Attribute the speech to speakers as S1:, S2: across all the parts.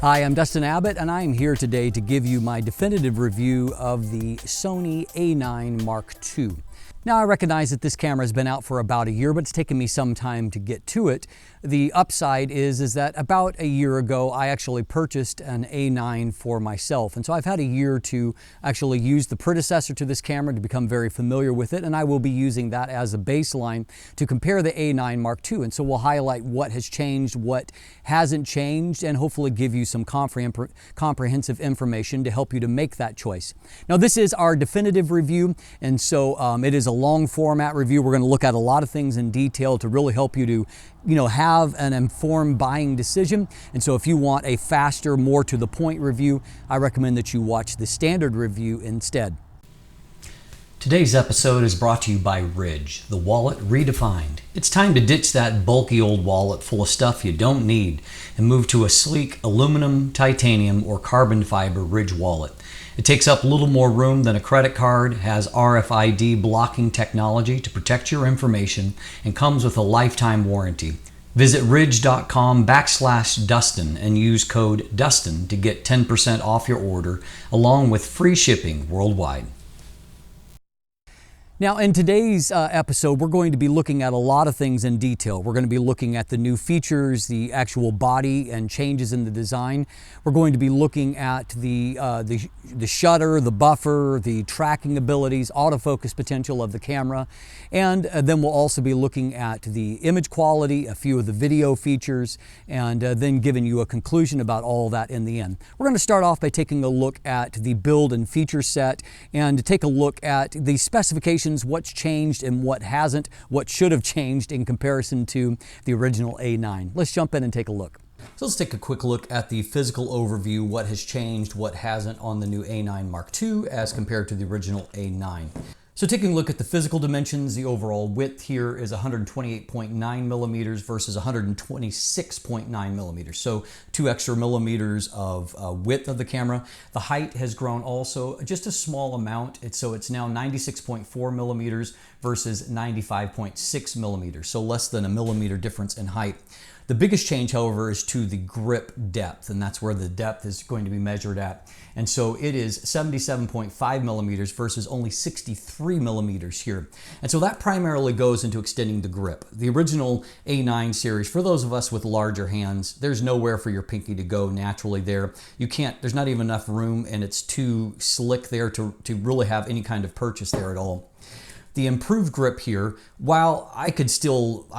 S1: Hi, I'm Dustin Abbott, and I'm here today to give you my definitive review of the Sony a9 Mark II. Now, I recognize that this camera has been out for about a year, but it's taken me some time to get to it. The upside is that about a year ago, I actually purchased an A9 for myself. And so I've had a year to actually use the predecessor to this camera to become very familiar with it. And I will be using that as a baseline to compare the A9 Mark II. And so we'll highlight what has changed, what hasn't changed, and hopefully give you some comprehensive information to help you to make that choice. Now, this is our definitive review. And so it is a long format review. We're going to look at a lot of things in detail to really help you to have an informed buying decision. And so if you want a faster, more to the point review, I recommend that you watch the standard review instead. Today's episode is brought to you by Ridge, the wallet redefined. It's time to ditch that bulky old wallet full of stuff you don't need and move to a sleek aluminum, titanium, or carbon fiber Ridge wallet. It takes up a little more room than a credit card, has RFID blocking technology to protect your information, and comes with a lifetime warranty. Visit ridge.com/Dustin and use code Dustin to get 10% off your order, along with free shipping worldwide. Now, in today's episode, we're going to be looking at a lot of things in detail. We're going to be looking at the new features, the actual body and changes in the design. We're going to be looking at the shutter, the buffer, the tracking abilities, autofocus potential of the camera. And then we'll also be looking at the image quality, a few of the video features, and then giving you a conclusion about all that in the end. We're going to start off by taking a look at the build and feature set and take a look at the specifications, what's changed and what hasn't, what should have changed in comparison to the original A9. Let's jump in and take a look. So let's take a quick look at the physical overview, what has changed, what hasn't on the new A9 Mark II as compared to the original A9. So taking a look at the physical dimensions, the overall width here is 128.9 millimeters versus 126.9 millimeters. So 2 extra millimeters of width of the camera. The height has grown also just a small amount. So it's now 96.4 millimeters versus 95.6 millimeters. So less than a millimeter difference in height. The biggest change, however, is to the grip depth, and that's where the depth is going to be measured at. And so it is 77.5 millimeters versus only 63 millimeters here. And so that primarily goes into extending the grip. The original A9 series, for those of us with larger hands, there's nowhere for your pinky to go naturally there. You can't, there's not even enough room, and it's too slick there to really have any kind of purchase there at all. The improved grip here, while I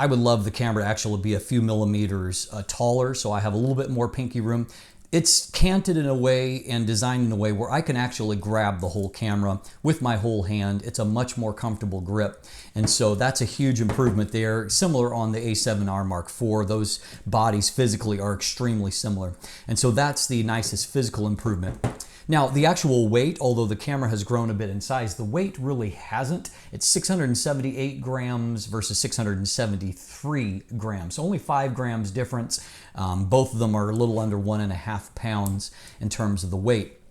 S1: would love the camera to actually be a few millimeters taller, so I have a little bit more pinky room. It's canted in a way and designed in a way where I can actually grab the whole camera with my whole hand. It's a much more comfortable grip. And so that's a huge improvement there. Similar on the A7R Mark IV, those bodies physically are extremely similar. And so that's the nicest physical improvement. Now, the actual weight, although the camera has grown a bit in size, the weight really hasn't. It's 678 grams versus 673 grams. So only 5 grams difference. Both of them are a little under 1.5 pounds in terms of the weight.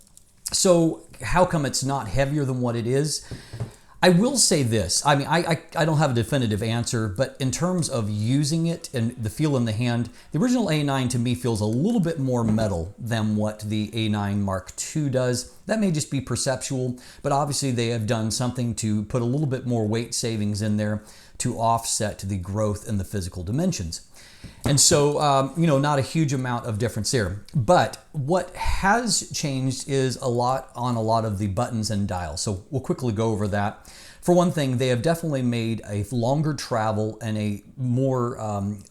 S1: So how come it's not heavier than what it is? I will say this, I mean, I don't have a definitive answer, but in terms of using it and the feel in the hand, the original A9 to me feels a little bit more metal than what the A9 Mark II does. That may just be perceptual, but obviously they have done something to put a little bit more weight savings in there to offset the growth in the physical dimensions. And so, not a huge amount of difference there. But what has changed is a lot of the buttons and dials. So we'll quickly go over that. For one thing, they have definitely made a longer travel and a more,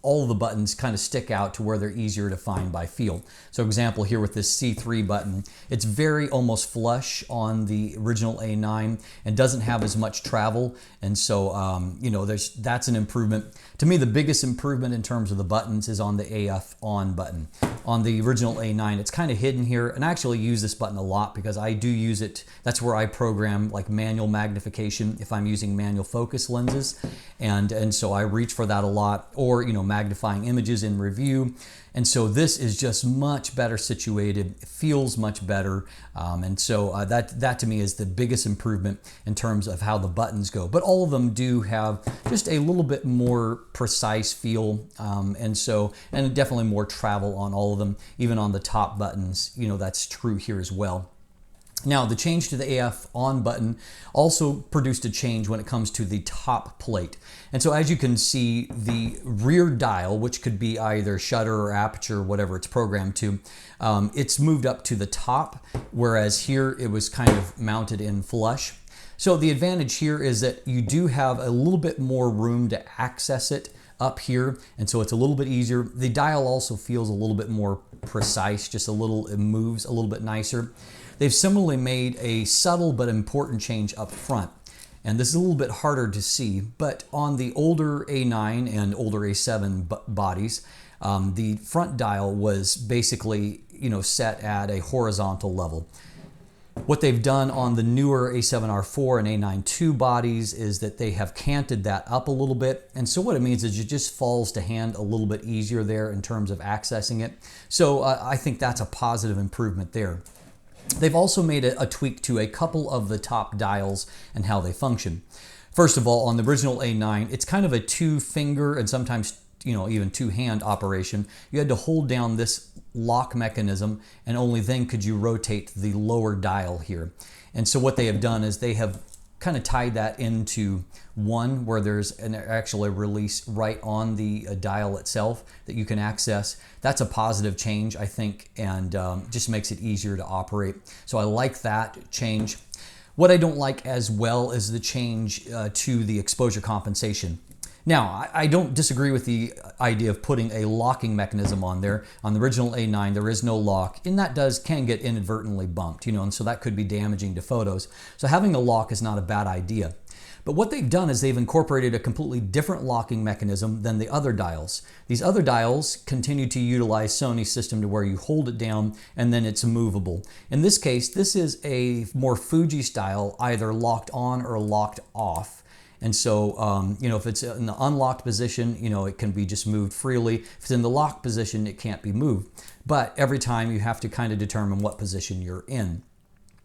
S1: all of the buttons kind of stick out to where they're easier to find by feel. So example here with this C3 button, it's very almost flush on the original A9 and doesn't have as much travel. And so, that's an improvement. To me, the biggest improvement in terms of the buttons is on the AF on button. On the original A9, it's kind of hidden here, and I actually use this button a lot because I do use it. That's where I program like manual magnification if I'm using manual focus lenses, and so I reach for that a lot, or magnifying images in review. And so this is just much better situated, it feels much better, and so that to me is the biggest improvement in terms of how the buttons go. But all of them do have just a little bit more precise feel, and definitely more travel on all of them, even on the top buttons. That's true here as well. Now, the change to the AF on button also produced a change when it comes to the top plate. And so as you can see, the rear dial, which could be either shutter or aperture, whatever it's programmed to, it's moved up to the top, whereas here it was kind of mounted in flush. So the advantage here is that you do have a little bit more room to access it up here, and so it's a little bit easier. The dial also feels a little bit more precise, just it moves a little bit nicer. They've similarly made a subtle but important change up front. And this is a little bit harder to see, but on the older A9 and older A7 bodies, the front dial was basically set at a horizontal level. What they've done on the newer A7R4 and A9M2 bodies is that they have canted that up a little bit. And so what it means is it just falls to hand a little bit easier there in terms of accessing it. So I think that's a positive improvement there. They've also made a tweak to a couple of the top dials and how they function. First of all, on the original A9, it's kind of a two-finger and sometimes even two-hand operation. You had to hold down this lock mechanism, and only then could you rotate the lower dial here. And so what they have done is they have kind of tied that into one, where there's actually a release right on the dial itself that you can access. That's a positive change, I think, and just makes it easier to operate. So I like that change. What I don't like as well is the change to the exposure compensation. Now, I don't disagree with the idea of putting a locking mechanism on there. On the original A9, there is no lock, and that can get inadvertently bumped, and so that could be damaging to photos. So having a lock is not a bad idea. But what they've done is they've incorporated a completely different locking mechanism than the other dials. These other dials continue to utilize Sony's system to where you hold it down and then it's movable. In this case, this is a more Fuji style, either locked on or locked off. And so, if it's in the unlocked position, it can be just moved freely. If it's in the locked position, it can't be moved. But every time you have to kind of determine what position you're in.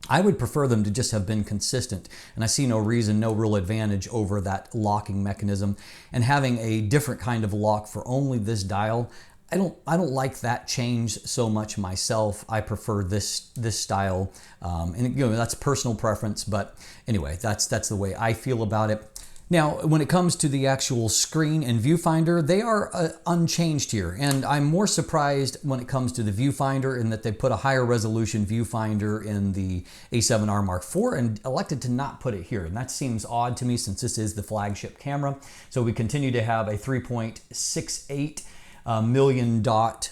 S1: I would prefer them to just have been consistent, and I see no real advantage over that locking mechanism. And having a different kind of lock for only this dial, I don't like that change so much myself. I prefer this style, and that's personal preference. But anyway, that's the way I feel about it. Now, when it comes to the actual screen and viewfinder, they are unchanged here. And I'm more surprised when it comes to the viewfinder in that they put a higher resolution viewfinder in the A7R Mark IV and elected to not put it here. And that seems odd to me since this is the flagship camera. So we continue to have a 3.68 million dot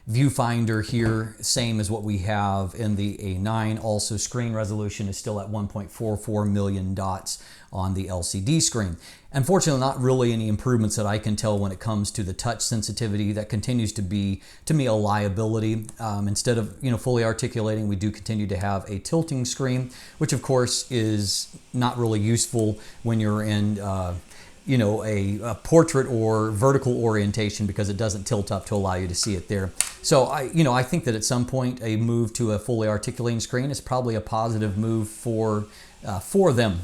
S1: viewfinder here, same as what we have in the A9. Also, screen resolution is still at 1.44 million dots on the LCD screen. Unfortunately, not really any improvements that I can tell when it comes to the touch sensitivity. That continues to be, to me, a liability. Instead of fully articulating, we do continue to have a tilting screen, which of course is not really useful when you're in a portrait or vertical orientation, because it doesn't tilt up to allow you to see it there. So I think that at some point a move to a fully articulating screen is probably a positive move for them.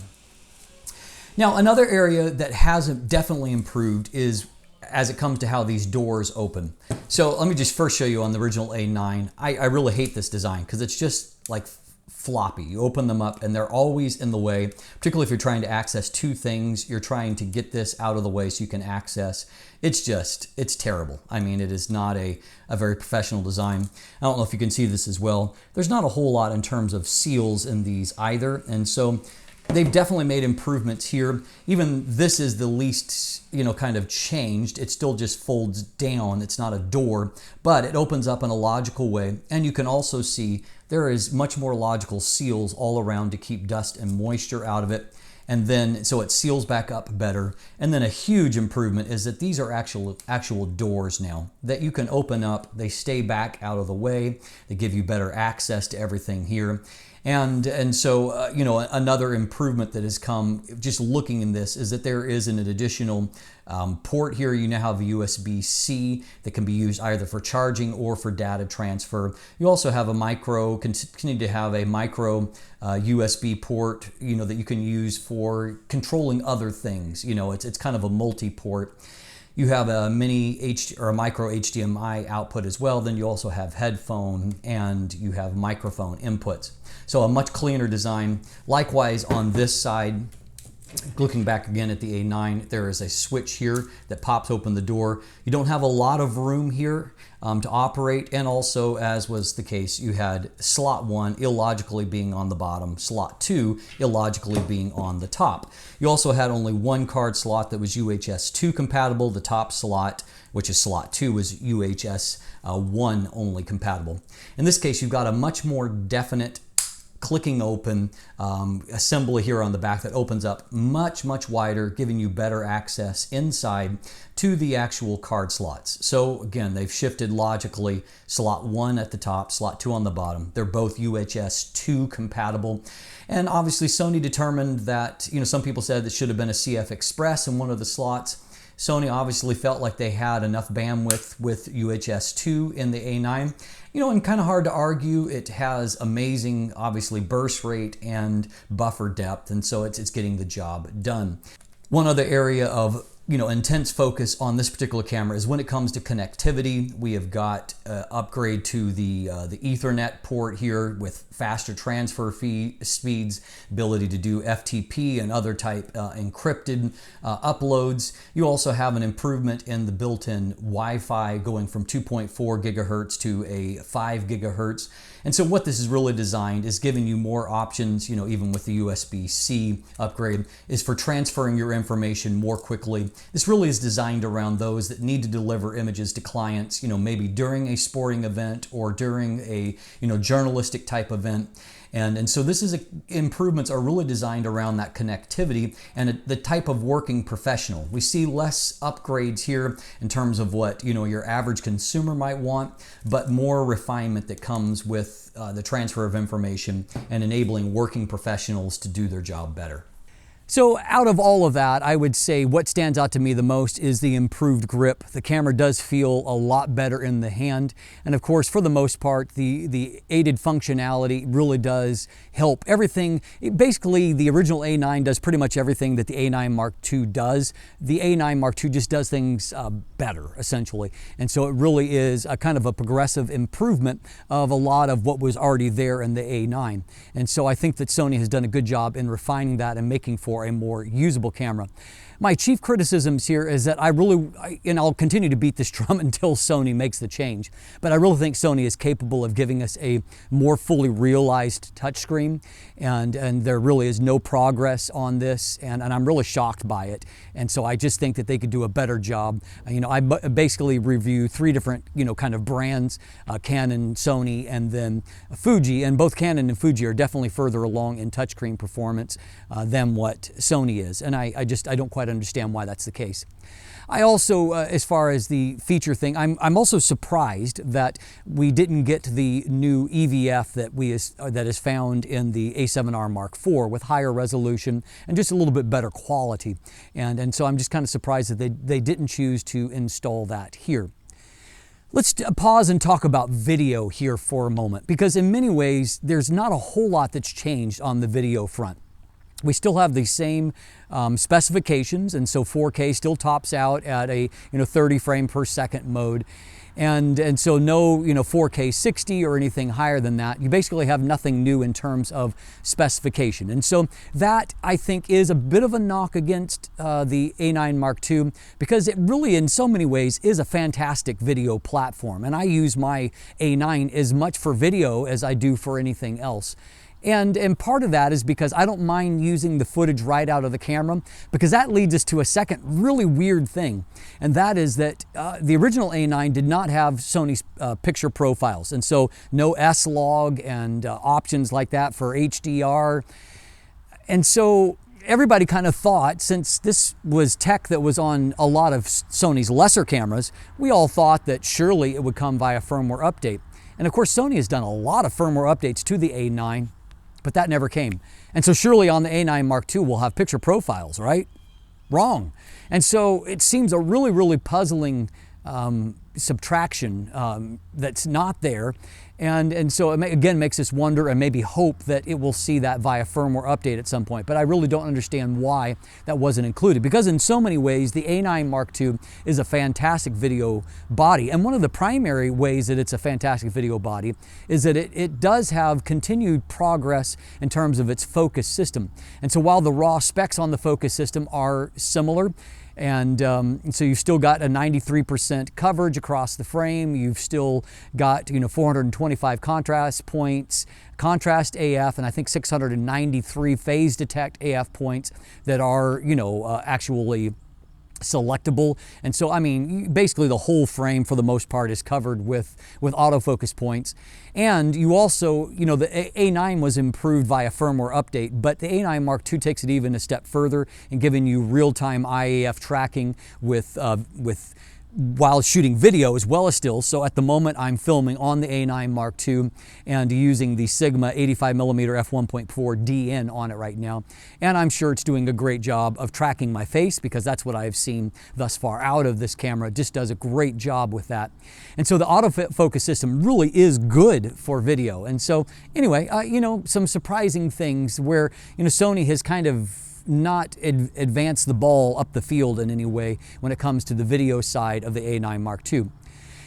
S1: Now, another area that hasn't definitely improved is as it comes to how these doors open. So let me just first show you on the original A9. I really hate this design because it's just like floppy. You open them up and they're always in the way, particularly if you're trying to access two things. You're trying to get this out of the way so you can access. It's terrible. I mean, it is not a very professional design. I don't know if you can see this as well. There's not a whole lot in terms of seals in these either. And so they've definitely made improvements here. Even this is the least, kind of changed. It still just folds down. It's not a door, but it opens up in a logical way. And you can also see there is much more logical seals all around to keep dust and moisture out of it. And then, so it seals back up better. And then a huge improvement is that these are actual doors now that you can open up. They stay back out of the way. They give you better access to everything here. And so, you know, another improvement that has come just looking in this is that there is an additional port here. You now have a USB-C that can be used either for charging or for data transfer. You also have a continue to have a micro USB port, you know, that you can use for controlling other things. You know, it's kind of a multi-port. You have a a micro HDMI output as well. Then you also have headphone and you have microphone inputs. So a much cleaner design. Likewise on this side, looking back again at the A9, there is a switch here that pops open the door. You don't have a lot of room here to operate, and also, as was the case, you had slot 1 illogically being on the bottom, slot 2 illogically being on the top. You also had only one card slot that was UHS 2 compatible. The top slot, which is slot 2, was UHS 1 only compatible. In this case, you've got a much more definite clicking open assembly here on the back that opens up much wider, giving you better access inside to the actual card slots. So again, they've shifted logically, slot 1 at the top, slot 2 on the bottom. They're both UHS 2 compatible. And obviously Sony determined that, you know, some people said it should have been a CF Express in one of the slots. Sony obviously felt like they had enough bandwidth with UHS 2 in the A9. You know, and kind of hard to argue. It has amazing, obviously, burst rate and buffer depth, and so it's getting the job done. One other area of, you know, intense focus on this particular camera is when it comes to connectivity. We have got upgrade to the Ethernet port here with faster transfer speeds, ability to do FTP and other type encrypted uploads. You also have an improvement in the built-in Wi-Fi going from 2.4 gigahertz to a 5 gigahertz. And so what this is really designed is giving you more options, you know, even with the USB-C upgrade, is for transferring your information more quickly. This really is designed around those that need to deliver images to clients, you know, maybe during a sporting event or during a, you know, journalistic type event. And so improvements are really designed around that connectivity and the type of working professional. We see less upgrades here in terms of what, you know, your average consumer might want, but more refinement that comes with the transfer of information and enabling working professionals to do their job better. So out of all of that, I would say what stands out to me the most is the improved grip. The camera does feel a lot better in the hand. And of course, for the most part, the aided functionality really does help everything. Basically, the original A9 does pretty much everything that the A9 Mark II does. The A9 Mark II just does things better, essentially. And so it really is a kind of a progressive improvement of a lot of what was already there in the A9. And so I think that Sony has done a good job in refining that and making for a more usable camera. My chief criticisms here is that and I'll continue to beat this drum until Sony makes the change, but I really think Sony is capable of giving us a more fully realized touchscreen, and there really is no progress on this, and I'm really shocked by it. And so I just think that they could do a better job. You know, I basically review 3 different, you know, kind of brands, Canon, Sony, and then Fuji, and both Canon and Fuji are definitely further along in touchscreen performance than what Sony is, and I don't quite understand why that's the case. I also, as far as the feature thing, I'm also surprised that we didn't get the new EVF that is found in the A7R Mark IV with higher resolution and just a little bit better quality. And so I'm just kind of surprised that they didn't choose to install that here. Let's pause and talk about video here for a moment, because in many ways, there's not a whole lot that's changed on the video front. We still have the same specifications, and so 4K still tops out at a 30 frame per second mode, and so no 4K 60 or anything higher than that. You basically have nothing new in terms of specification, and so that I think is a bit of a knock against the A9 Mark II, because it really in so many ways is a fantastic video platform, and I use my A9 as much for video as I do for anything else. And part of that is because I don't mind using the footage right out of the camera, because that leads us to a second really weird thing. And that is that the original A9 did not have Sony's picture profiles. And so no S-Log and options like that for HDR. And so everybody kind of thought, since this was tech that was on a lot of Sony's lesser cameras, we all thought that surely it would come via firmware update. And of course, Sony has done a lot of firmware updates to the A9. But that never came. And so surely on the A9 Mark II we'll have picture profiles, right? Wrong. And so it seems a really, really puzzling subtraction that's not there. And so it again makes us wonder and maybe hope that it will see that via firmware update at some point. But I really don't understand why that wasn't included, because in so many ways the A9 Mark II is a fantastic video body. And one of the primary ways that it's a fantastic video body is that it does have continued progress in terms of its focus system. And so while the raw specs on the focus system are similar, and so you've still got a 93% coverage across the frame. You've still got 425 contrast points, contrast AF, and I think 693 phase detect AF points that are actually selectable. And so I mean basically the whole frame for the most part is covered with autofocus points. And you also, the A9 was improved via firmware update, but the A9 Mark II takes it even a step further in giving you real-time IAF tracking with while shooting video as well as stills. So at the moment I'm filming on the A9 Mark II and using the Sigma 85mm f1.4 DN on it right now. And I'm sure it's doing a great job of tracking my face, because that's what I've seen thus far out of this camera. It just does a great job with that. And so the autofocus system really is good for video. And so anyway, some surprising things where, Sony has kind of not advance the ball up the field in any way when it comes to the video side of the A9 Mark II.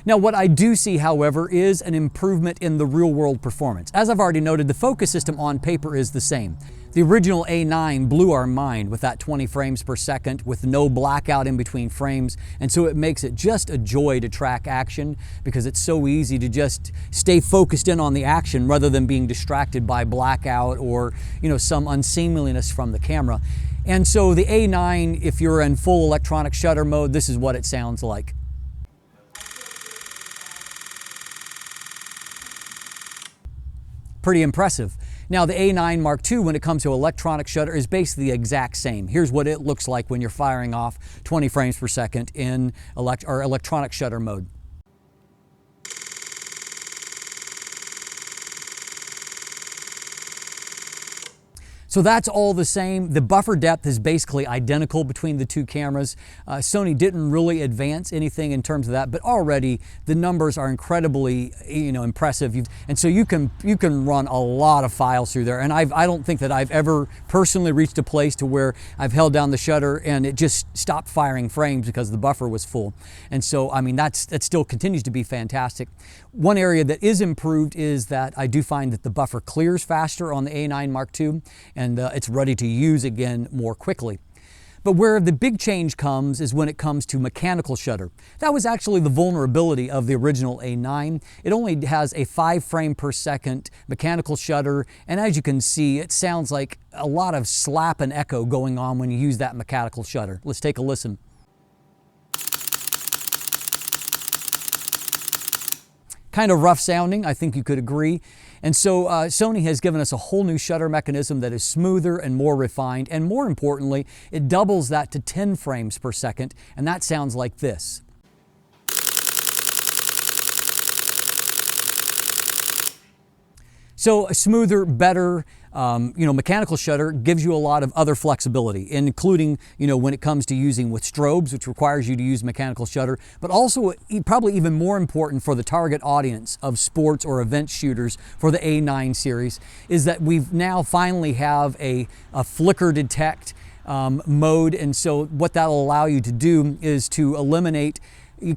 S1: Now, what I do see, however, is an improvement in the real-world performance. As I've already noted, the focus system on paper is the same. The original A9 blew our mind with that 20 frames per second with no blackout in between frames, and so it makes it just a joy to track action, because it's so easy to just stay focused in on the action rather than being distracted by blackout or some unseemliness from the camera. And so the A9, if you're in full electronic shutter mode, this is what it sounds like. Pretty impressive. Now the A9 Mark II, when it comes to electronic shutter, is basically the exact same. Here's what it looks like when you're firing off 20 frames per second in electronic shutter mode. So that's all the same. The buffer depth is basically identical between the two cameras. Sony didn't really advance anything in terms of that, but already the numbers are incredibly, impressive. And so you can run a lot of files through there. And I don't think that I've ever personally reached a place to where I've held down the shutter and it just stopped firing frames because the buffer was full. And so, I mean, that still continues to be fantastic. One area that is improved is that I do find that the buffer clears faster on the A9 Mark II, and it's ready to use again more quickly. But where the big change comes is when it comes to mechanical shutter. That was actually the vulnerability of the original A9. It only has a 5 frame per second mechanical shutter, and as you can see, it sounds like a lot of slap and echo going on when you use that mechanical shutter. Let's take a listen. Kind of rough sounding, I think you could agree. And so Sony has given us a whole new shutter mechanism that is smoother and more refined, and more importantly, it doubles that to 10 frames per second, and that sounds like this. So a smoother, better, mechanical shutter gives you a lot of other flexibility, including, when it comes to using with strobes, which requires you to use mechanical shutter, but also probably even more important for the target audience of sports or event shooters for the A9 series is that we've now finally have a flicker detect mode. And so what that'll allow you to do is to eliminate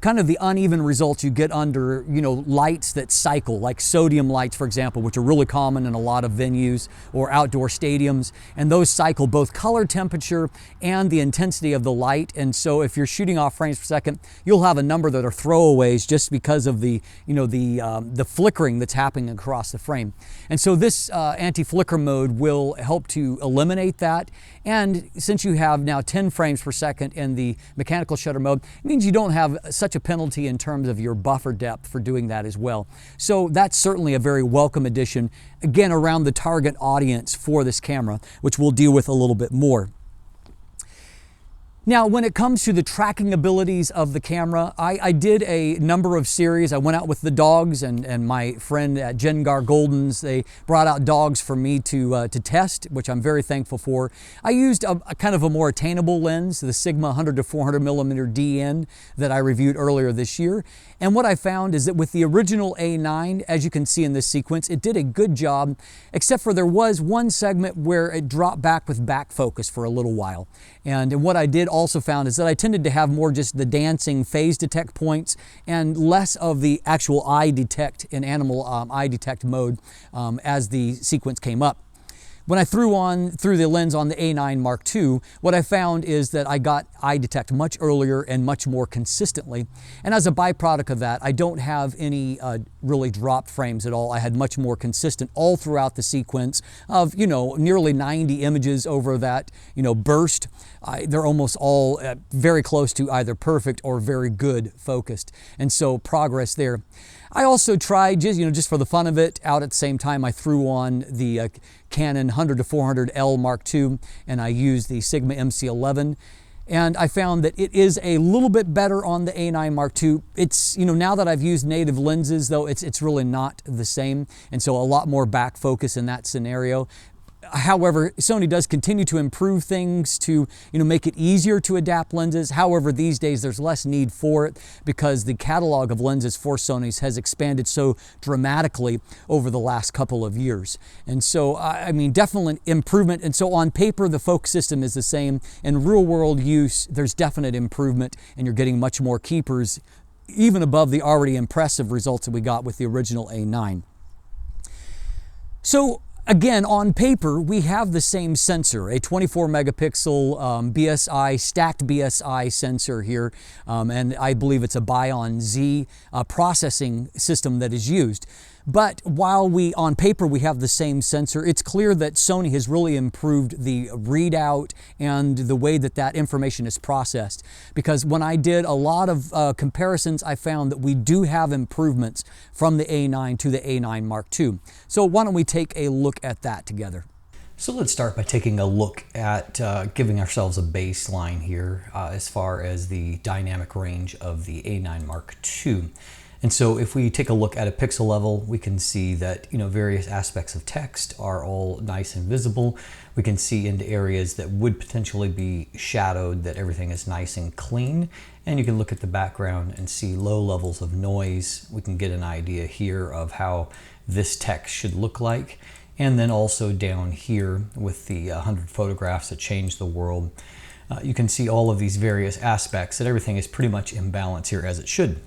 S1: kind of the uneven results you get under, lights that cycle, like sodium lights, for example, which are really common in a lot of venues or outdoor stadiums. And those cycle both color temperature and the intensity of the light. And so if you're shooting off frames per second, you'll have a number that are throwaways just because of the flickering that's happening across the frame. And so this anti-flicker mode will help to eliminate that. And since you have now 10 frames per second in the mechanical shutter mode, it means you don't have such a penalty in terms of your buffer depth for doing that as well. So that's certainly a very welcome addition, again, around the target audience for this camera, which we'll deal with a little bit more. Now, when it comes to the tracking abilities of the camera, I did a number of series. I went out with the dogs and my friend at Jengar Goldens. They brought out dogs for me to test, which I'm very thankful for. I used a kind of a more attainable lens, the Sigma 100 to 400 millimeter DN that I reviewed earlier this year. And what I found is that with the original A9, as you can see in this sequence, it did a good job, except for there was one segment where it dropped back with back focus for a little while. And what I did also found is that I tended to have more just the dancing phase detect points and less of the actual eye detect in animal eye detect mode as the sequence came up. When I threw the lens on the A9 Mark II, what I found is that I got eye detect much earlier and much more consistently. And as a byproduct of that, I don't have any really dropped frames at all. I had much more consistent all throughout the sequence of, nearly 90 images over that, burst. They're almost all very close to either perfect or very good focused. And so progress there. I also tried, just for the fun of it, out at the same time I threw on the Canon 100 to 400L Mark II, and I used the Sigma MC11. And I found that it is a little bit better on the A9 Mark II. It's, now that I've used native lenses, though, it's really not the same. And so a lot more back focus in that scenario. However, Sony does continue to improve things to make it easier to adapt lenses. However, these days there's less need for it because the catalog of lenses for Sony's has expanded so dramatically over the last couple of years. And so, definitely improvement. And so on paper, the focus system is the same. In real world use, there's definite improvement and you're getting much more keepers, even above the already impressive results that we got with the original A9. So, again, on paper, we have the same sensor, a 24 megapixel BSI, stacked BSI sensor here, and I believe it's a Bion Z processing system that is used. But while on paper we have the same sensor, it's clear that Sony has really improved the readout and the way that information is processed. Because when I did a lot of comparisons, I found that we do have improvements from the A9 to the A9 Mark II. So why don't we take a look at that together? So let's start by taking a look at giving ourselves a baseline here as far as the dynamic range of the A9 Mark II. And so if we take a look at a pixel level, we can see that various aspects of text are all nice and visible. We can see into areas that would potentially be shadowed, that everything is nice and clean. And you can look at the background and see low levels of noise. We can get an idea here of how this text should look like. And then also down here with the 100 photographs that change the world, you can see all of these various aspects that everything is pretty much in balance here as it should.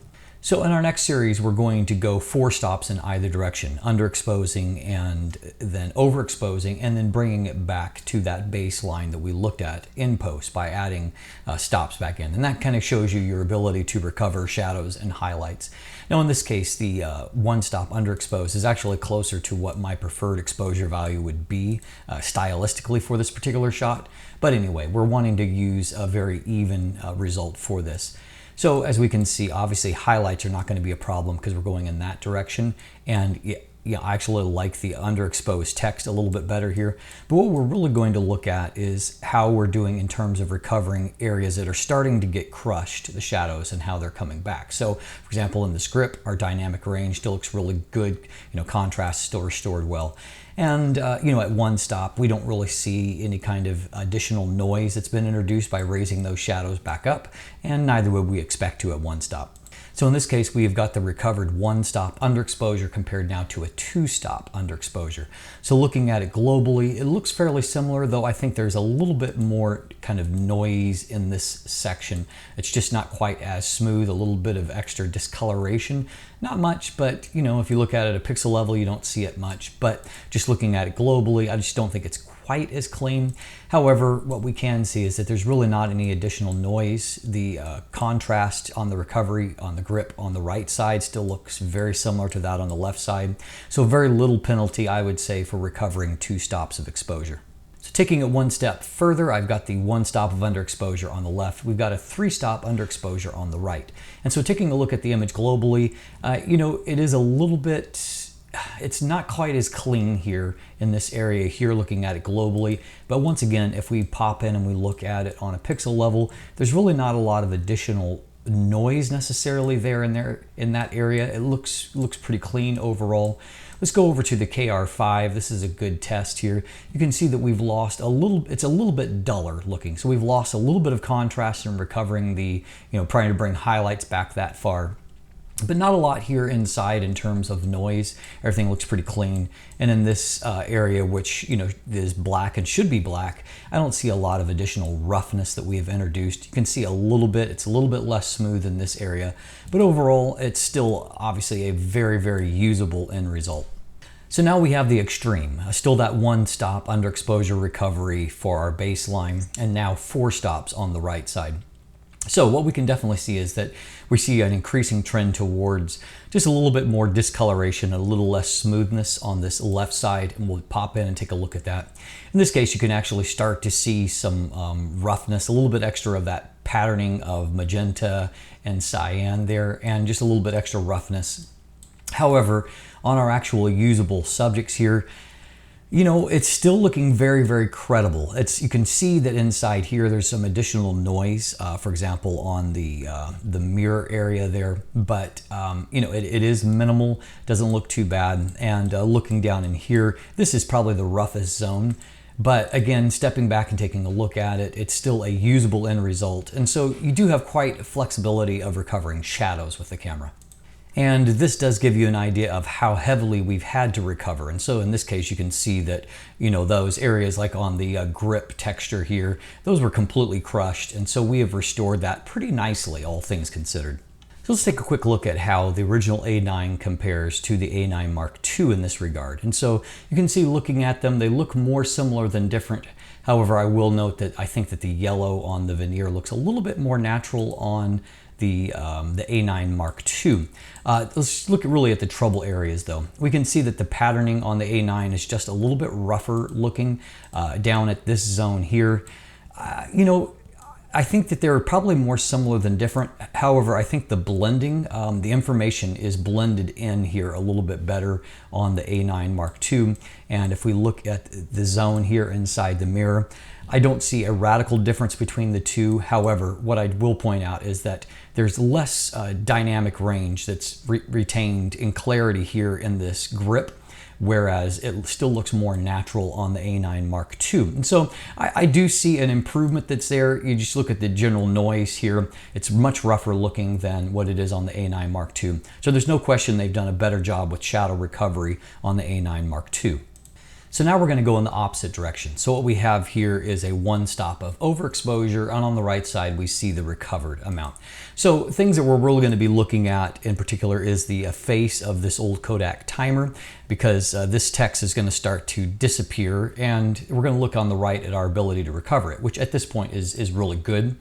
S1: So in our next series, we're going to go 4 stops in either direction, underexposing and then overexposing, and then bringing it back to that baseline that we looked at in post by adding stops back in. And that kind of shows you your ability to recover shadows and highlights. Now in this case, the 1 stop underexposed is actually closer to what my preferred exposure value would be stylistically for this particular shot. But anyway, we're wanting to use a very even result for this. So as we can see, obviously highlights are not going to be a problem because we're going in that direction. And I actually like the underexposed text a little bit better here. But what we're really going to look at is how we're doing in terms of recovering areas that are starting to get crushed, the shadows, and how they're coming back. So for example, in the script, our dynamic range still looks really good. Contrast still restored well. And at 1 stop, we don't really see any kind of additional noise that's been introduced by raising those shadows back up, and neither would we expect to at 1 stop. So in this case, we've got the recovered 1 stop underexposure compared now to a 2 stop underexposure. So looking at it globally, it looks fairly similar, though I think there's a little bit more kind of noise in this section. It's just not quite as smooth, a little bit of extra discoloration. Not much, but if you look at it at a pixel level, you don't see it much. But just looking at it globally, I just don't think it's quite as clean. However, what we can see is that there's really not any additional noise. The contrast on the recovery, on the grip on the right side still looks very similar to that on the left side. So very little penalty, I would say, for recovering 2 stops of exposure. So taking it 1 step further, I've got the 1 stop of underexposure on the left. We've got a 3 stop underexposure on the right. And so taking a look at the image globally, it is a little bit it's not quite as clean here in this area here, looking at it globally. But once again, if we pop in and we look at it on a pixel level, there's really not a lot of additional noise necessarily there in that area. It looks pretty clean overall. Let's go over to the KR5. This is a good test here. You can see that we've lost a little, it's a little bit duller looking. So we've lost a little bit of contrast in recovering the, trying to bring highlights back that far. But not a lot here inside in terms of noise. Everything looks pretty clean. And in this area, which is black and should be black, I don't see a lot of additional roughness that we have introduced. You can see a little bit, it's a little bit less smooth in this area, but overall it's still obviously a very, very usable end result. So now we have the extreme, still that one stop underexposure recovery for our baseline, and now 4 stops on the right side. So what we can definitely see is that we see an increasing trend towards just a little bit more discoloration, a little less smoothness on this left side, and we'll pop in and take a look at that. In this case, you can actually start to see some roughness, a little bit extra of that patterning of magenta and cyan there, and just a little bit extra roughness. However, on our actual usable subjects here, it's still looking very, very credible. You can see that inside here there's some additional noise, for example, on the mirror area there, but it is minimal, doesn't look too bad. And looking down in here, this is probably the roughest zone. But again, stepping back and taking a look at it, it's still a usable end result. And so you do have quite flexibility of recovering shadows with the camera. And this does give you an idea of how heavily we've had to recover. And so in this case, you can see that, those areas like on the grip texture here, those were completely crushed. And so we have restored that pretty nicely, all things considered. So let's take a quick look at how the original A9 compares to the A9 Mark II in this regard. And so you can see, looking at them, they look more similar than different. However, I will note that I think that the yellow on the veneer looks a little bit more natural on the A9 Mark II. Let's look really at the trouble areas though. We can see that the patterning on the A9 is just a little bit rougher looking down at this zone here. I think that they're probably more similar than different. However, I think the blending, the information is blended in here a little bit better on the A9 Mark II. And if we look at the zone here inside the mirror, I don't see a radical difference between the two. However, what I will point out is that there's less dynamic range that's retained in clarity here in this grip, whereas it still looks more natural on the A9 Mark II. And so I do see an improvement that's there. You just look at the general noise here. It's much rougher looking than what it is on the A9 Mark II. So there's no question they've done a better job with shadow recovery on the A9 Mark II. So now we're going to go in the opposite direction. So what we have here is a one stop of overexposure, and on the right side we see the recovered amount. So things that we're really going to be looking at in particular is the face of this old Kodak timer, because this text is going to start to disappear, and we're going to look on the right at our ability to recover it, which at this point is really good.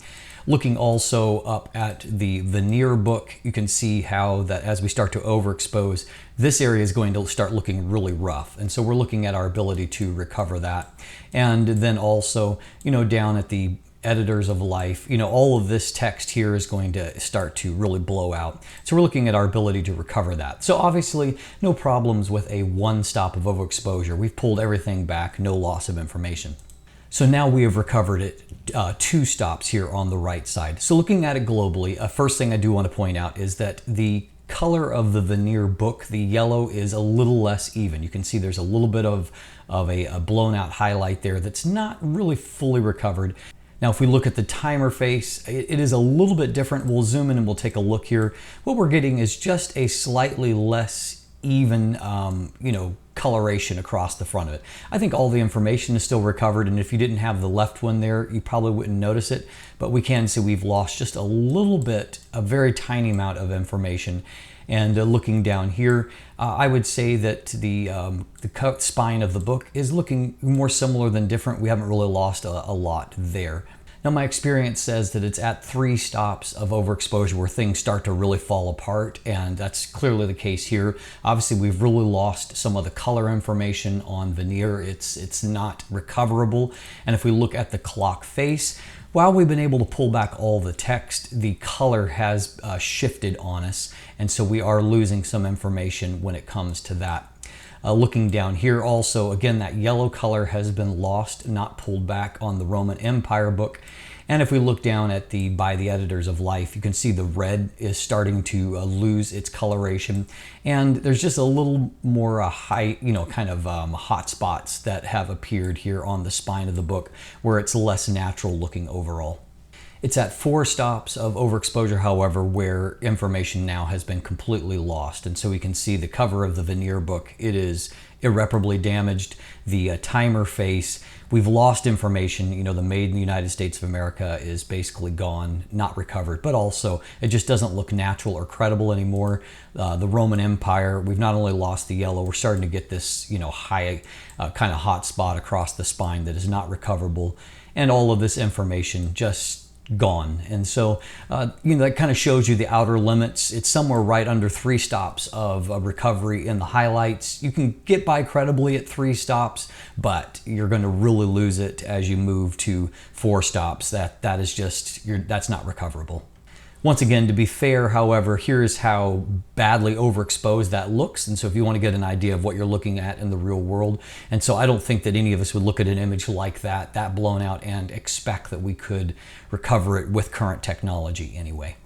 S1: Looking also up at the veneer book, you can see how that as we start to overexpose, this area is going to start looking really rough. And so we're looking at our ability to recover that. And then also, down at the editors of life, all of this text here is going to start to really blow out. So we're looking at our ability to recover that. So obviously no problems with a one stop of overexposure. We've pulled everything back, no loss of information. So now we have recovered it 2 stops here on the right side. So looking at it globally, first thing I do want to point out is that the color of the veneer book, the yellow, is a little less even. You can see there's a little bit of a blown out highlight there that's not really fully recovered. Now, if we look at the timer face, it is a little bit different. We'll zoom in and we'll take a look here. What we're getting is just a slightly less even, coloration across the front of it. I think all the information is still recovered, and if you didn't have the left one there, you probably wouldn't notice it, but we can see we've lost just a little bit, a very tiny amount of information. And looking down here, I would say that the cut spine of the book is looking more similar than different. We haven't really lost a lot there. Now, my experience says that it's at 3 stops of overexposure where things start to really fall apart, and that's clearly the case here. Obviously, we've really lost some of the color information on veneer. It's not recoverable. And if we look at the clock face, while we've been able to pull back all the text, the color has shifted on us, and so we are losing some information when it comes to that. Looking down here also, again, that yellow color has been lost, not pulled back on the Roman Empire book. And if we look down at the By the Editors of Life, you can see the red is starting to lose its coloration. And there's just a little more high, hot spots that have appeared here on the spine of the book where it's less natural looking overall. It's at 4 stops of overexposure, however, where information now has been completely lost. And so we can see the cover of the veneer book. It is irreparably damaged. The timer face, we've lost information. The Made in the United States of America is basically gone, not recovered, but also it just doesn't look natural or credible anymore. The Roman Empire, we've not only lost the yellow, we're starting to get this, high kind of hot spot across the spine that is not recoverable. And all of this information just gone. And so, that kind of shows you the outer limits. It's somewhere right under 3 stops of recovery in the highlights. You can get by credibly at 3 stops, but you're going to really lose it as you move to 4 stops. That is just, that's not recoverable. Once again, to be fair, however, here's how badly overexposed that looks. And so if you want to get an idea of what you're looking at in the real world, and so I don't think that any of us would look at an image like that blown out, and expect that we could recover it with current technology anyway.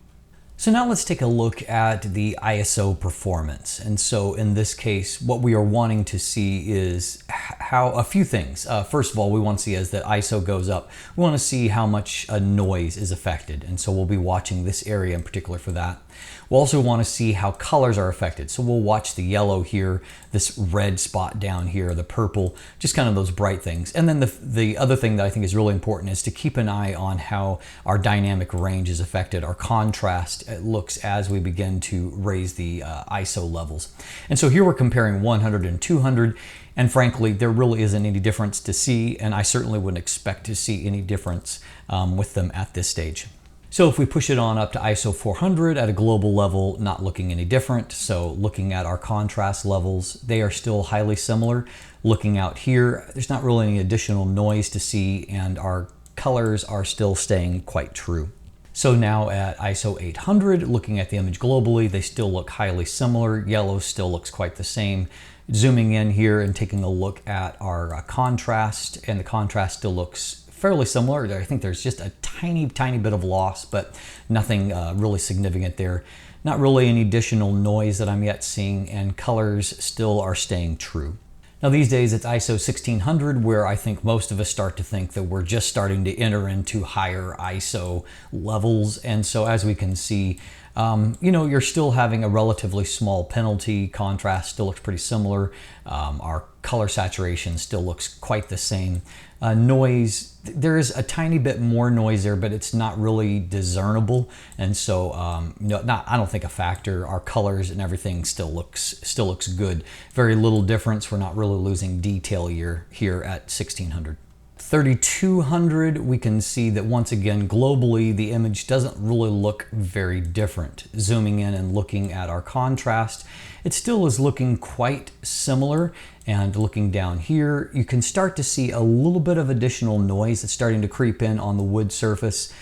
S1: So now let's take a look at the ISO performance. And so in this case, what we are wanting to see is how a few things. First of all, we want to see as that ISO goes up, we want to see how much noise is affected. And so we'll be watching this area in particular for that. We'll also want to see how colors are affected. So we'll watch the yellow here, this red spot down here, the purple, just kind of those bright things. And then the other thing that I think is really important is to keep an eye on how our dynamic range is affected, our contrast looks as we begin to raise the ISO levels. And so here we're comparing 100 and 200. And frankly, there really isn't any difference to see, and I certainly wouldn't expect to see any difference with them at this stage. So if we push it on up to ISO 400 at a global level, not looking any different. So looking at our contrast levels, they are still highly similar. Looking out here, there's not really any additional noise to see, and our colors are still staying quite true. So now at ISO 800, looking at the image globally, they still look highly similar. Yellow still looks quite the same. Zooming in here and taking a look at our contrast, and the contrast still looks fairly similar. I think there's just a tiny bit of loss, but nothing really significant there. Not really any additional noise that I'm yet seeing, and colors still are staying true. Now these days it's ISO 1600, where I think most of us start to think that we're just starting to enter into higher ISO levels. And so as we can see, you're still having a relatively small penalty. Contrast still looks pretty similar. Our color saturation still looks quite the same. Noise, there is a tiny bit more noise there, but it's not really discernible. And so, I don't think a factor. Our colors and everything still looks good. Very little difference. We're not really losing detail here at 1600. 3200, we can see that once again, globally, the image doesn't really look very different. Zooming in and looking at our contrast, it still is looking quite similar. And looking down here, you can start to see a little bit of additional noise that's starting to creep in on the wood surface.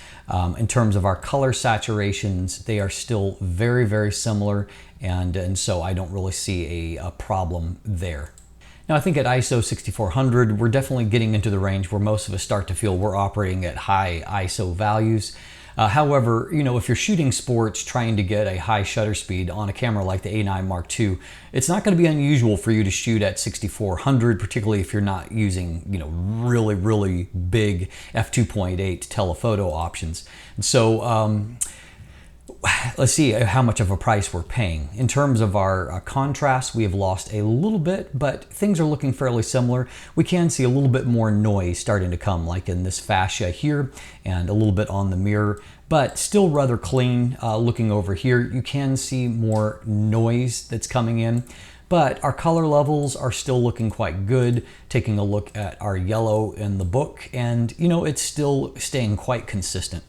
S1: In terms of our color saturations, they are still very similar. And so I don't really see a problem there. Now I think at ISO 6400, we're definitely getting into the range where most of us start to feel we're operating at high ISO values. However, if you're shooting sports trying to get a high shutter speed on a camera like the A9M2, it's not going to be unusual for you to shoot at 6400, particularly if you're not using, really big f2.8 telephoto options. And so, let's see how much of a price we're paying. In terms of our contrast, we have lost a little bit, but things are looking fairly similar. We can see a little bit more noise starting to come, like in this fascia here, and a little bit on the mirror, but still rather clean. Looking over here, you can see more noise that's coming in, but our color levels are still looking quite good. Taking a look at our yellow in the book, and it's still staying quite consistent.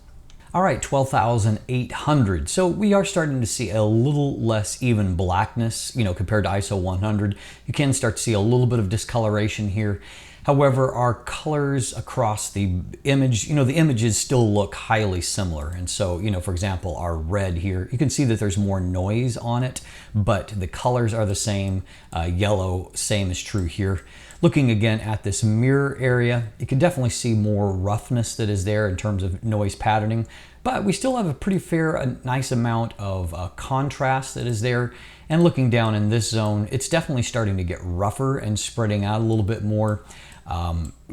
S1: All right, 12,800. So we are starting to see a little less even blackness, compared to ISO 100. You can start to see a little bit of discoloration here. However, our colors across the image, the images still look highly similar. And so, for example, our red here, you can see that there's more noise on it, but the colors are the same. Yellow, same is true here. Looking again at this mirror area, you can definitely see more roughness that is there in terms of noise patterning, but we still have a pretty nice amount of contrast that is there. And looking down in this zone, it's definitely starting to get rougher and spreading out a little bit more.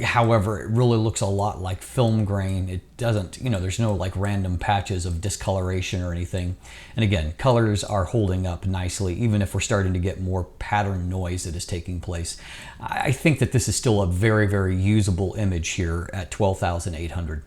S1: However, it really looks a lot like film grain. It doesn't, there's no like random patches of discoloration or anything. And again, colors are holding up nicely, even if we're starting to get more pattern noise that is taking place. I think that this is still a very, very usable image here at 12,800.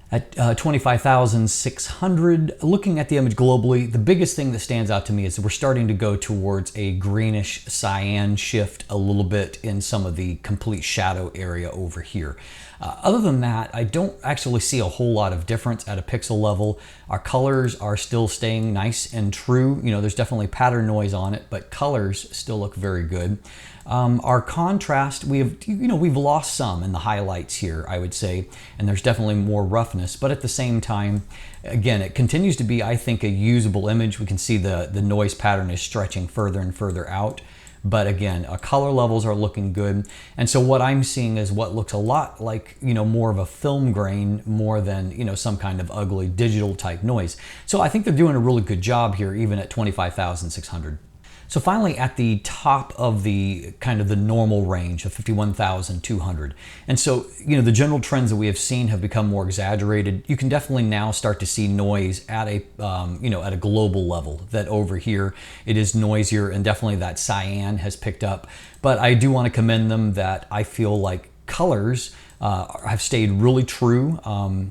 S1: At 25,600, looking at the image globally, the biggest thing that stands out to me is that we're starting to go towards a greenish cyan shift a little bit in some of the complete shadow area over here. Other than that, I don't actually see a whole lot of difference at a pixel level. Our colors are still staying nice and true. There's definitely pattern noise on it, but colors still look very good. Our contrast, we've lost some in the highlights here, I would say, and there's definitely more roughness, but at the same time, again, it continues to be, I think, a usable image. We can see the noise pattern is stretching further and further out. But again, our color levels are looking good. And so what I'm seeing is what looks a lot like, more of a film grain more than, some kind of ugly digital type noise. So I think they're doing a really good job here, even at 25,600. So finally, at the top of the kind of the normal range of 51,200. And so, the general trends that we have seen have become more exaggerated. You can definitely now start to see noise at a, at a global level, that over here it is noisier, and definitely that cyan has picked up. But I do want to commend them that I feel like colors have stayed really true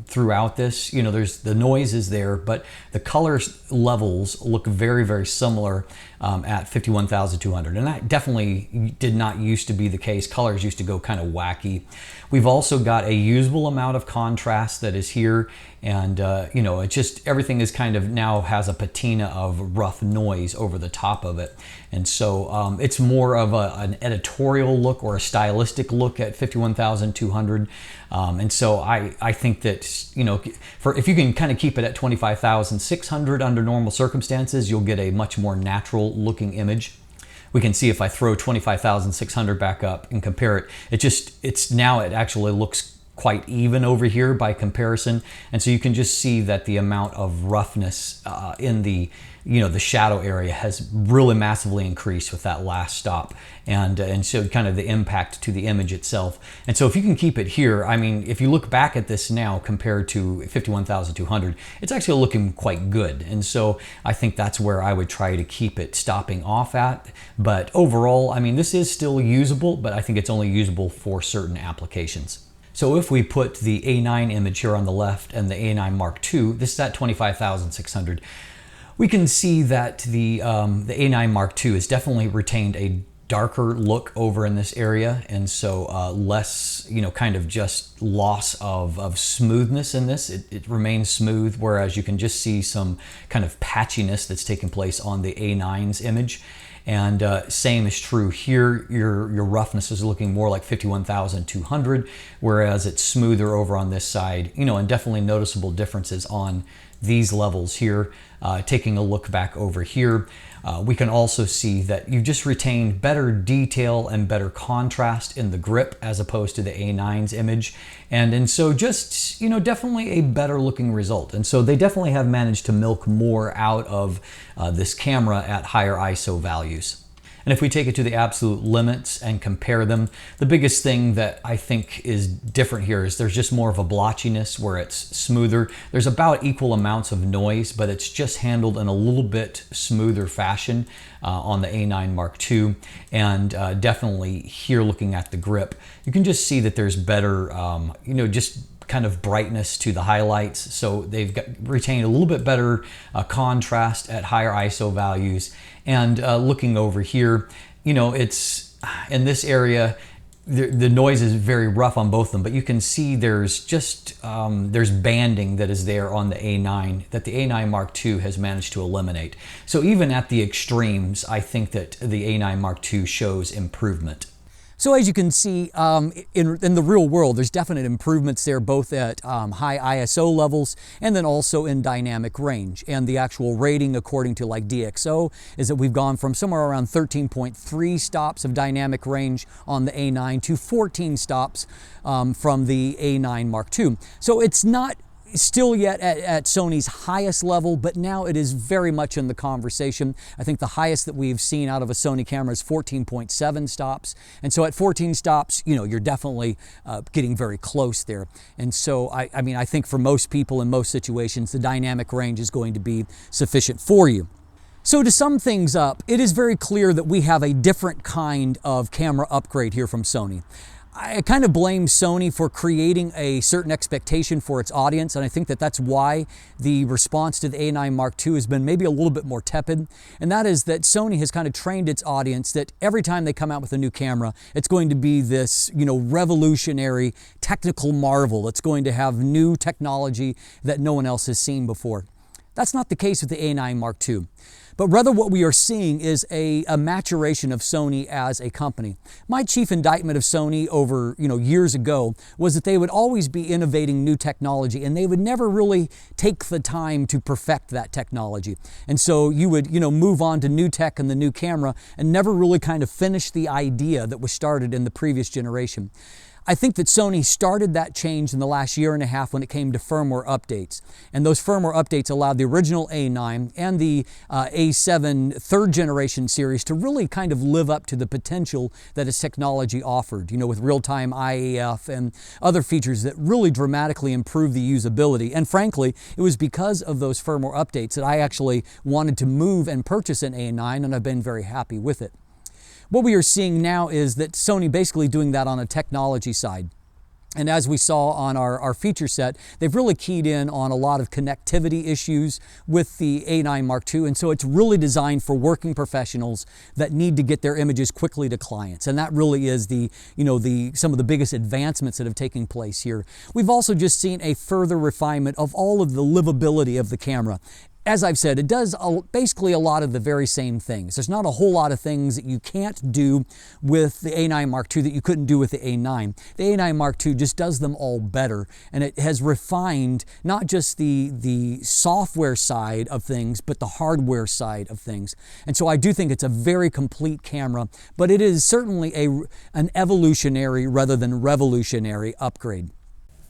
S1: throughout this. There's the noise is there, but the color levels look very, very similar at 51,200. And that definitely did not used to be the case. Colors used to go kind of wacky. We've also got a usable amount of contrast that is here. And, it just, everything is kind of now has a patina of rough noise over the top of it. And so it's more of an editorial look or a stylistic look at 51,200. And so I think that, if you can kind of keep it at 25,600 under normal circumstances, you'll get a much more natural looking image. We can see if I throw 25,600 back up and compare it, it actually looks quite even over here by comparison. And so you can just see that the amount of roughness in the shadow area has really massively increased with that last stop, and so kind of the impact to the image itself. And so if you can keep it here, I mean, if you look back at this now compared to 51,200, it's actually looking quite good. And so I think that's where I would try to keep it stopping off at. But overall, I mean, this is still usable, but I think it's only usable for certain applications. So if we put the A9 image here on the left and the A9 Mark II, this is at 25,600. We can see that the A9 Mark II has definitely retained a darker look over in this area, and so less, kind of just loss of smoothness in this. It remains smooth, whereas you can just see some kind of patchiness that's taking place on the A9's image. And same is true here. Your roughness is looking more like 51,200, whereas it's smoother over on this side, and definitely noticeable differences on these levels here. Taking a look back over here, we can also see that you've just retained better detail and better contrast in the grip as opposed to the A9's image. And so just, definitely a better looking result. And so they definitely have managed to milk more out of this camera at higher ISO values. And if we take it to the absolute limits and compare them, the biggest thing that I think is different here is there's just more of a blotchiness where it's smoother. There's about equal amounts of noise, but it's just handled in a little bit smoother fashion on the A9 Mark II. And definitely here looking at the grip, you can just see that there's better, just kind of brightness to the highlights. So they've retained a little bit better contrast at higher ISO values. And looking over here, it's in this area, the noise is very rough on both of them, but you can see there's just, there's banding that is there on the A9 that the A9 Mark II has managed to eliminate. So even at the extremes, I think that the A9 Mark II shows improvement. So as you can see, in the real world, there's definite improvements there, both at high ISO levels and then also in dynamic range. And the actual rating, according to like DxO, is that we've gone from somewhere around 13.3 stops of dynamic range on the A9 to 14 stops from the A9 Mark II. So it's not still yet at Sony's highest level, but now it is very much in the conversation. I think the highest that we've seen out of a Sony camera is 14.7 stops. And so at 14 stops, you know, you're definitely getting very close there. And so, I mean, I think for most people in most situations, the dynamic range is going to be sufficient for you. So to sum things up, it is very clear that we have a different kind of camera upgrade here from Sony. I kind of blame Sony for creating a certain expectation for its audience, and I think that that's why the response to the A9 Mark II has been maybe a little bit more tepid, and that is that Sony has kind of trained its audience that every time they come out with a new camera, it's going to be this, you know, revolutionary technical marvel. It's going to have new technology that no one else has seen before. That's not the case with the A9 Mark II. But rather what we are seeing is a maturation of Sony as a company. My chief indictment of Sony over years ago was that they would always be innovating new technology and they would never really take the time to perfect that technology. And so you would move on to new tech and the new camera and never really kind of finish the idea that was started in the previous generation. I think that Sony started that change in the last year and a half when it came to firmware updates. And those firmware updates allowed the original A9 and the A7 third generation series to really kind of live up to the potential that its technology offered, with real-time IAF and other features that really dramatically improved the usability. And frankly, it was because of those firmware updates that I actually wanted to move and purchase an A9, and I've been very happy with it. What we are seeing now is that Sony basically doing that on a technology side. And as we saw on our feature set, they've really keyed in on a lot of connectivity issues with the A9 Mark II. And so it's really designed for working professionals that need to get their images quickly to clients. And that really is some of the biggest advancements that have taken place here. We've also just seen a further refinement of all of the livability of the camera. As I've said, it does basically a lot of the very same things. There's not a whole lot of things that you can't do with the A9 Mark II that you couldn't do with the A9. The A9 Mark II just does them all better, and it has refined not just the software side of things, but the hardware side of things. And so I do think it's a very complete camera, but it is certainly an evolutionary rather than revolutionary upgrade.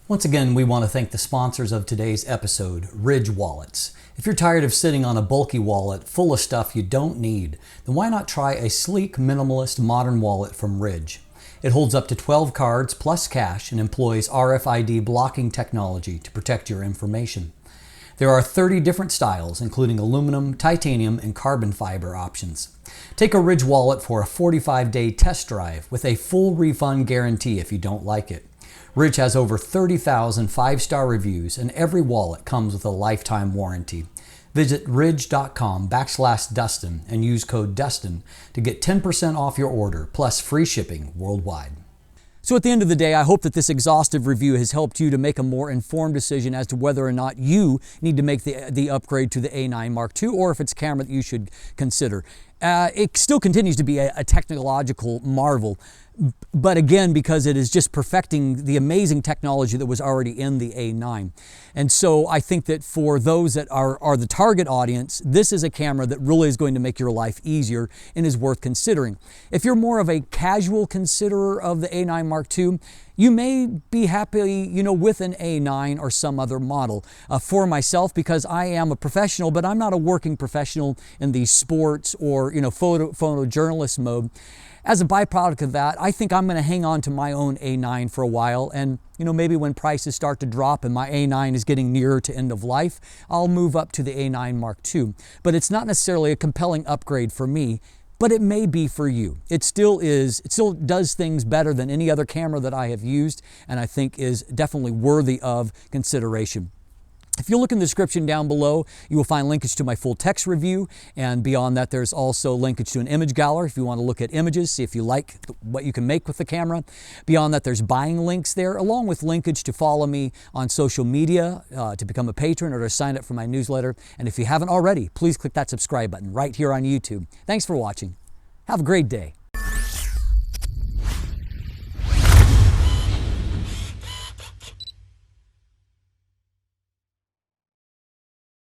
S1: Once again, we want to thank the sponsors of today's episode, Ridge Wallets. If you're tired of sitting on a bulky wallet full of stuff you don't need, then why not try a sleek, minimalist, modern wallet from Ridge? It holds up to 12 cards plus cash and employs RFID blocking technology to protect your information. There are 30 different styles, including aluminum, titanium, and carbon fiber options. Take a Ridge wallet for a 45-day test drive with a full refund guarantee if you don't like it. Ridge has over 30,000 5-star reviews, and every wallet comes with a lifetime warranty. Visit ridge.com/Dustin and use code Dustin to get 10% off your order plus free shipping worldwide. So at the end of the day, I hope that this exhaustive review has helped you to make a more informed decision as to whether or not you need to make the upgrade to the A9 Mark II or if it's a camera that you should consider. It still continues to be a technological marvel. But again, because it is just perfecting the amazing technology that was already in the A9. And so I think that for those that are the target audience, this is a camera that really is going to make your life easier and is worth considering. If you're more of a casual considerer of the A9 Mark II, you may be happy, with an A9 or some other model. For myself, because I am a professional, but I'm not a working professional in the sports or, photojournalist mode. As a byproduct of that, I think I'm going to hang on to my own A9 for a while, and maybe when prices start to drop and my A9 is getting nearer to end of life, I'll move up to the A9 Mark II. But it's not necessarily a compelling upgrade for me, but it may be for you. It still does things better than any other camera that I have used, and I think is definitely worthy of consideration. If you look in the description down below, you will find linkage to my full text review, and beyond that there's also linkage to an image gallery if you want to look at images, see if you like what you can make with the camera. Beyond that there's buying links there, along with linkage to follow me on social media, to become a patron or to sign up for my newsletter. And if you haven't already, please click that subscribe button right here on YouTube. Thanks for watching. Have a great day.